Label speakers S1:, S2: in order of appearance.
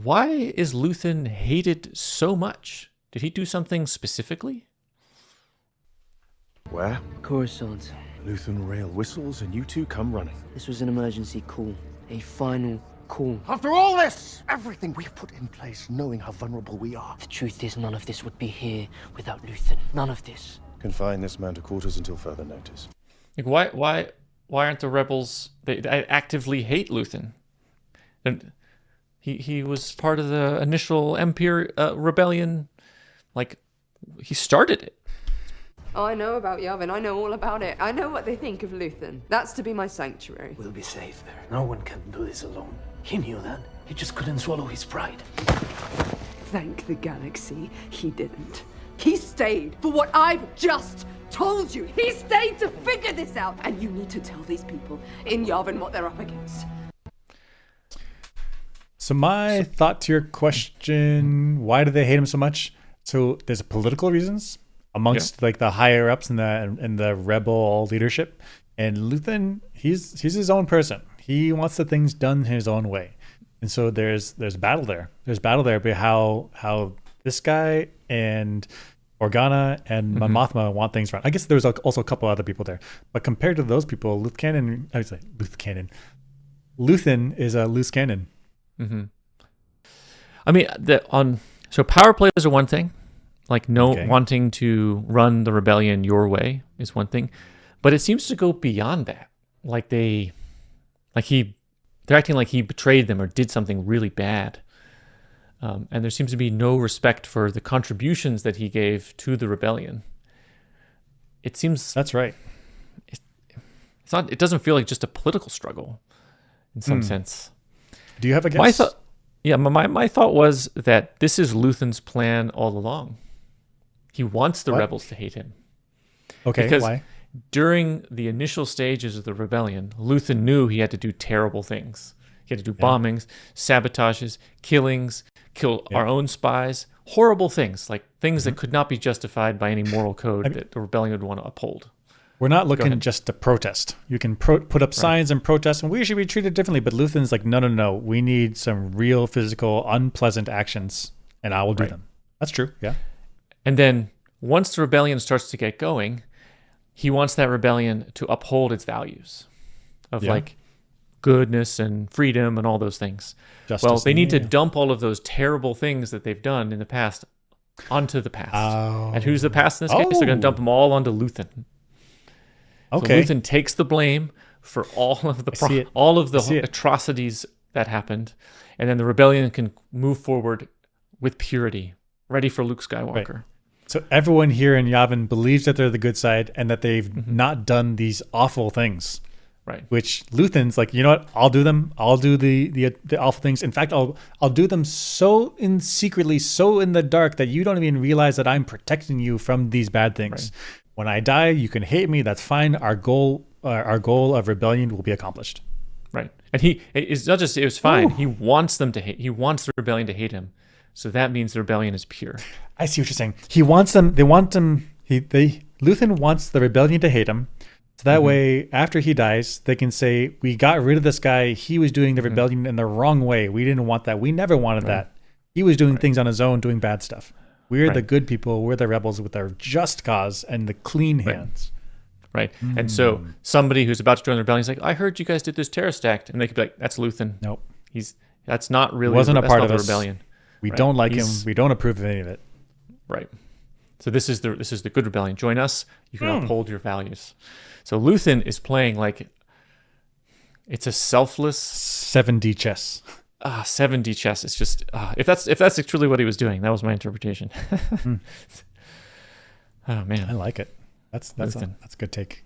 S1: why is Luthen hated so much? Did he do something specifically?
S2: Where?
S3: Coruscant.
S2: Luthen rail whistles and you two come running.
S3: This was an emergency call. A final call.
S2: After all this, everything we've put in place, knowing how vulnerable we are.
S3: The truth is, none of this would be here without Luthen. None of this.
S2: Confine this man to quarters until further notice.
S1: Like, why aren't the rebels? They actively hate Luthen. And he was part of the initial Empire rebellion. Like, he started it.
S4: Oh, I know about Yavin. I know all about it. I know what they think of Luthen. That's to be my sanctuary.
S5: We'll be safe there. No one can do this alone. He knew that. He just couldn't swallow his pride.
S4: Thank the galaxy, he didn't. He stayed for what I've just told you. He stayed to figure this out. And you need to tell these people in Yavin what they're up against.
S6: So my thought to your question, why do they hate him so much? So there's political reasons amongst like the higher ups in the rebel leadership. And Luthen, he's his own person. He wants the things done his own way. And so there's battle there. There's battle there about how this guy and Organa and Mon Mothma want things run. I guess there's also a couple other people there. But compared to those people, Luthen is a loose cannon.
S1: Mm-hmm. I mean, so power plays are one thing. Like wanting to run the rebellion your way is one thing, but it seems to go beyond that. Like they're acting like he betrayed them or did something really bad, and there seems to be no respect for the contributions that he gave to the rebellion. It seems
S6: that's right.
S1: It's not. It doesn't feel like just a political struggle, in some sense.
S6: Do you have a guess?
S1: My thought was that this is Luthen's plan all along. He wants the rebels to hate him.
S6: Okay,
S1: because
S6: why?
S1: During the initial stages of the rebellion, Luthen knew he had to do terrible things. He had to do bombings, sabotages, killings, kill our own spies, horrible things, like things that could not be justified by any moral code that the rebellion would want to uphold.
S6: We're not looking just to protest. You can put up signs and protest, and we should be treated differently. But Luthen's like, no. We need some real physical, unpleasant actions, and I will do them. That's true, yeah.
S1: And then once the rebellion starts to get going, he wants that rebellion to uphold its values of like goodness and freedom and all those things. Justice, they need to dump all of those terrible things that they've done in the past onto the past. And who's the past in this case? They're going to dump them all onto Luthen. Okay. So Luthen takes the blame for all of the atrocities that happened, and then the rebellion can move forward with purity, ready for Luke Skywalker.
S6: Right. So everyone here in Yavin believes that they're the good side and that they've not done these awful things.
S1: Right.
S6: Which Luthen's like, you know what? I'll do them. I'll do the awful things. In fact, I'll do them secretly, so in the dark that you don't even realize that I'm protecting you from these bad things. Right. When I die, you can hate me. That's fine. Our goal of rebellion will be accomplished.
S1: Right. And it's not just it was fine. Ooh. He wants them to hate. He wants the rebellion to hate him. So that means the rebellion is pure.
S6: I see what you're saying. He wants them. They want them. Luthen wants the rebellion to hate him. So that way, after he dies, they can say, "We got rid of this guy. He was doing the rebellion in the wrong way. We didn't want that. We never wanted that. He was doing things on his own, doing bad stuff. We're the good people. We're the rebels with our just cause and the clean hands."
S1: Right. And so somebody who's about to join the rebellion is like, "I heard you guys did this terrorist act," and they could be like, "That's Luthen.
S6: Nope.
S1: That's not really.
S6: Wasn't a part of
S1: the
S6: us.
S1: rebellion.
S6: We don't like him. We don't approve of any of it."
S1: Right. So this is the good rebellion. Join us. You can uphold your values. So Luthen is playing like it's a selfless
S6: 7D chess.
S1: 7D chess. It's just if that's truly what he was doing, that was my interpretation. Oh man,
S6: I like it. That's a good take.